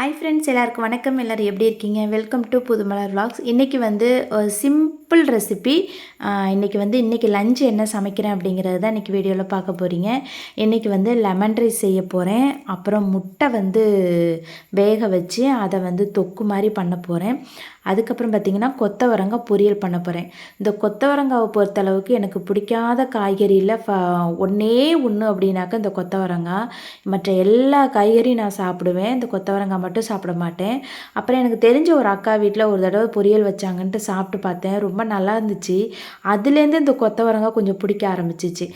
Hi friends, எல்லாருக்கும் வணக்கம். எல்லோரும் எப்படி இருக்கீங்க? Welcome to Pudhumalar vlogs. இன்றைக்கி வந்து சிம்பிள் ரெசிபி. இன்றைக்கி லஞ்சு என்ன சமைக்கிறேன் அப்படிங்கிறது தான் இன்றைக்கி வீடியோவில் பார்க்க போகிறீங்க. இன்றைக்கி வந்து லெமன் ரைஸ் செய்ய போகிறேன். அப்புறம் முட்டை வந்து வேக வச்சு அதை வந்து தொக்கு மாதிரி பண்ண போகிறேன். அதுக்கப்புறம் பார்த்திங்கன்னா கொத்தவரங்காய் பொரியல் பண்ண போகிறேன். இந்த கொத்தவரங்காவை பொறுத்தளவுக்கு எனக்கு பிடிக்காத காய்கறியில் ஒன்றே ஒன்று அப்படின்னாக்கா இந்த கொத்தவரங்காய். மற்ற எல்லா காய்கறியும் நான் சாப்பிடுவேன், இந்த கொத்தவரங்காய் மட்டும் சாப்பிட மாட்டேன். அப்புறம் எனக்கு தெரிஞ்ச ஒரு அக்கா வீட்டில் ஒரு தடவை பொரியல் வச்சாங்கன்ட்டு சாப்பிட்டு பார்த்தேன், ரொம்ப நல்லா இருந்துச்சு. அதுலேருந்து இந்த கொத்தவரங்காய் கொஞ்சம் பிடிக்க ஆரம்பிச்சிச்சு.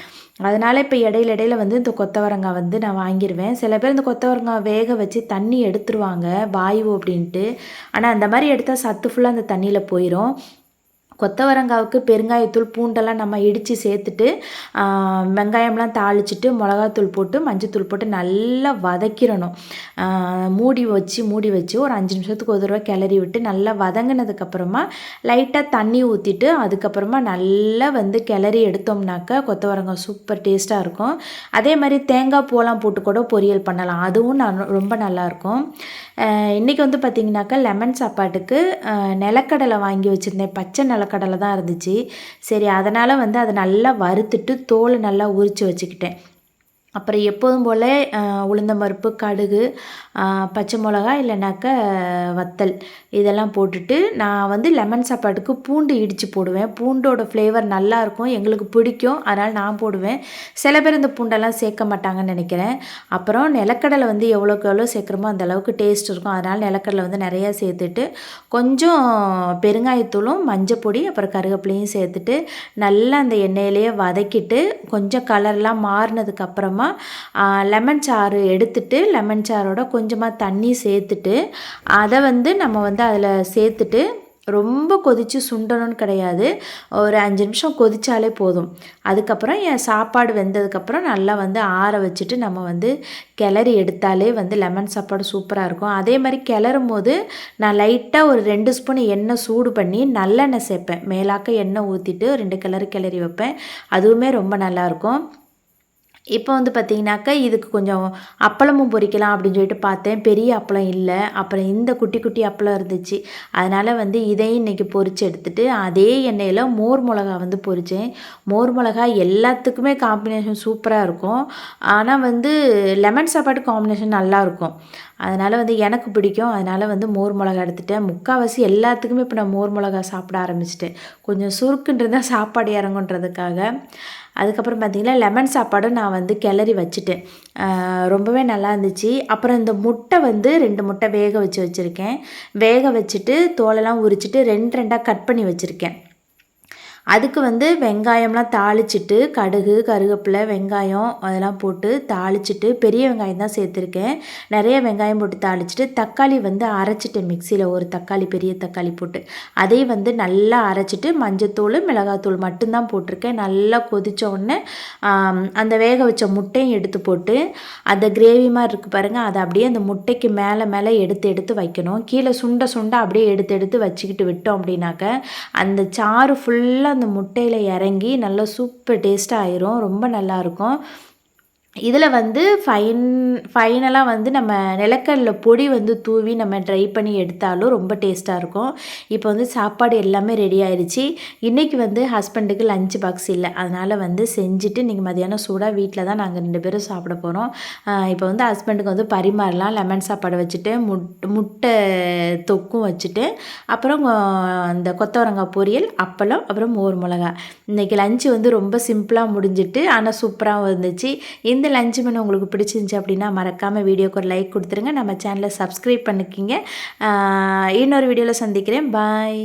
அதனால் இப்போ இடையில வந்து இந்த கொத்தவரங்காய் வந்து நான் வாங்கிடுவேன். சில பேர் இந்த கொத்தவரங்காய் வேக வச்சு தண்ணி எடுத்துருவாங்க வாயு அப்படின்ட்டு. ஆனால் அந்த மாதிரி எடுத்தால் சத்து ஃபுல்லாக அந்த தண்ணியில் போயிடும். கொத்தவரங்காவுக்கு பெருங்காயத்தூள் பூண்டெல்லாம் நம்ம இடித்து சேர்த்துட்டு வெங்காயம்லாம் தாளிச்சிட்டு மிளகாத்தூள் போட்டு மஞ்சத்தூள் போட்டு நல்லா வதக்கிடணும். மூடி வச்சு ஒரு 5 நிமிஷத்துக்கு ஒரு தடவை கிளறி விட்டு நல்லா வதங்கினதுக்கப்புறமா லைட்டாக தண்ணி ஊற்றிட்டு அதுக்கப்புறமா நல்லா வந்து கிளறி எடுத்தோம்னாக்கா கொத்தவரங்காய் சூப்பர் டேஸ்ட்டாக இருக்கும். அதே மாதிரி தேங்காய் பூலாம் போட்டு கூட பொரியல் பண்ணலாம், அதுவும் ரொம்ப நல்லாயிருக்கும். இன்றைக்கி வந்து பார்த்திங்கனாக்கா லெமன் சாப்பாட்டுக்கு நிலக்கடலை வாங்கி வச்சுருந்தேன். பச்சை நிலக்கடலை தான் இருந்துச்சு. சரி, அதனால் வந்து அதை நல்லா வறுத்துட்டு தோல் நல்லா உரித்து வச்சுக்கிட்டேன். அப்புறம் எப்போதும் போல் உளுந்தம்பருப்பு, கடுகு, பச்சை மிளகா இல்லைனாக்கா வத்தல் இதெல்லாம் போட்டுட்டு நான் வந்து லெமன் சாப்பாட்டுக்கு பூண்டு இடித்து போடுவேன். பூண்டோட ஃப்ளேவர் நல்லாயிருக்கும், எங்களுக்கு பிடிக்கும், அதனால் நான் போடுவேன். சில பேர் இந்த பூண்டெல்லாம் சேர்க்க மாட்டாங்கன்னு நினைக்கிறேன். அப்புறம் நிலக்கடலை வந்து எவ்வளோக்கு எவ்வளோ சேர்க்குறோமோ அந்தளவுக்கு டேஸ்ட் இருக்கும். அதனால் நிலக்கடலை வந்து நிறையா சேர்த்துட்டு கொஞ்சம் பெருங்காயத்தூளும் மஞ்சப்பொடி அப்புறம் கருவேப்பிலையும் சேர்த்துட்டு நல்லா அந்த எண்ணெயிலேயே வதக்கிட்டு கொஞ்சம் கலர்லாம் மாறினதுக்கப்புறமா லெமன் சாறு எடுத்துட்டு லெமன் சாரோட கொஞ்சமாக தண்ணி சேர்த்துட்டு அதை வந்து நம்ம வந்து அதில் சேர்த்துட்டு ரொம்ப கொதித்து சுண்டணும்னு கிடையாது, ஒரு 5 நிமிஷம் கொதித்தாலே போதும். அதுக்கப்புறம் என் சாப்பாடு வெந்ததுக்கப்புறம் நல்லா வந்து ஆற வச்சுட்டு நம்ம வந்து கிளறி எடுத்தாலே வந்து லெமன் சாப்பாடு சூப்பராக இருக்கும். அதே மாதிரி கிளறும் போது நான் லைட்டாக ஒரு 2 ஸ்பூன் எண்ணெய் சூடு பண்ணி நல்லெண்ணெய் சேர்ப்பேன். மேலாக்க எண்ணெய் ஊற்றிட்டு 2 கிளறி வைப்பேன். அதுவுமே ரொம்ப நல்லாயிருக்கும். இப்போ வந்து பார்த்திங்கனாக்கா இதுக்கு கொஞ்சம் அப்பளமும் பொரிக்கலாம் அப்படின்னு சொல்லிட்டு பார்த்தேன், பெரிய அப்பளம் இல்லை. அப்புறம் இந்த குட்டி குட்டி அப்பளம் இருந்துச்சு, அதனால் வந்து இதையும் இன்றைக்கி பொரித்து எடுத்துகிட்டு அதே எண்ணெயில் மோர் மிளகா வந்து பொரித்தேன். மோர் மிளகா எல்லாத்துக்குமே காம்பினேஷன் சூப்பராக இருக்கும், ஆனால் வந்து லெமன் சாப்பாடு காம்பினேஷன் நல்லாயிருக்கும். அதனால் வந்து எனக்கு பிடிக்கும், அதனால் வந்து மோர் மிளகா எடுத்துட்டேன். முக்கால்வாசி எல்லாத்துக்குமே இப்போ நான் மோர் மிளகா சாப்பிட ஆரம்பிச்சிட்டேன், கொஞ்சம் சுருக்குன்றது தான் சாப்பாடு இறங்குன்றதுக்காக. அதுக்கப்புறம் பார்த்திங்கன்னா லெமன் சாப்பாடும் நான் வந்து கிளறி வச்சுட்டேன், ரொம்பவே நல்லா இருந்துச்சு. அப்புறம் இந்த முட்டை வந்து 2 முட்டை வேக வச்சுருக்கேன். வேக வச்சுட்டு தோலெல்லாம் உரிச்சிட்டு 2 கட் பண்ணி வச்சுருக்கேன். அதுக்கு வந்து வெங்காயம்லாம் தாளிச்சிட்டு கடுகு, கருவேப்பிலை, வெங்காயம் அதெல்லாம் போட்டு தாளிச்சிட்டு பெரிய வெங்காயம் தான் சேர்த்துருக்கேன். நிறைய வெங்காயம் போட்டு தாளிச்சிட்டு தக்காளி வந்து அரைச்சிட்டேன் மிக்சியில், ஒரு தக்காளி பெரிய தக்காளி போட்டு அதையும் வந்து நல்லா அரைச்சிட்டு மஞ்சத்தூள், மிளகாத்தூள் மட்டும்தான் போட்டிருக்கேன். நல்லா கொதித்த உடனே அந்த வேக வச்ச முட்டையும் எடுத்து போட்டு அந்த கிரேவி மாதிரி இருக்குது பாருங்கள், அதை அப்படியே அந்த முட்டைக்கு மேலே எடுத்து வைக்கணும். கீழே சுண்ட அப்படியே எடுத்து வச்சுக்கிட்டு விட்டோம் அப்படின்னாக்க அந்த சாறு ஃபுல்லாக அந்த முட்டையில் இறங்கி நல்லா சூப்பர் டேஸ்ட்டாக ஆயிரும், ரொம்ப நல்லாயிருக்கும். இதில் வந்து ஃபைனலாக வந்து நம்ம நிலக்கடலை பொடி வந்து தூவி நம்ம ட்ரை பண்ணி எடுத்தாலும் ரொம்ப டேஸ்ட்டாக இருக்கும். இப்போ வந்து சாப்பாடு எல்லாமே ரெடி ஆயிடுச்சு. இன்றைக்கி வந்து ஹஸ்பண்டுக்கு லஞ்ச் பாக்ஸ் இல்லை, அதனால் வந்து செஞ்சுட்டு இன்றைக்கி மதியானம் சூடாக வீட்டில் தான் நாங்கள் 2 பேரும் சாப்பிட போகிறோம். இப்போ வந்து ஹஸ்பண்டுக்கு வந்து பரிமாறலாம். லெமன் சாப்பாடு வச்சுட்டு முட்டை தொக்கும் வச்சுட்டு அப்புறம் இந்த கொத்தவரங்காய் பொரியல், அப்பளம், அப்புறம் மோர் மிளகா. இன்றைக்கி லஞ்சு வந்து ரொம்ப சிம்பிளாக முடிஞ்சிட்டு ஆனால் சூப்பராகவும் இருந்துச்சு. இந்த லஞ்ச் மெனு உங்களுக்கு பிடிச்சிருந்துச்சு அப்படின்னா மறக்காமல் வீடியோக்கு ஒரு லைக் கொடுத்துருங்க. நம்ம சேனலை சப்ஸ்கிரைப் பண்ணிக்கிங்க. இன்னொரு வீடியோவில் சந்திக்கிறேன். பாய்.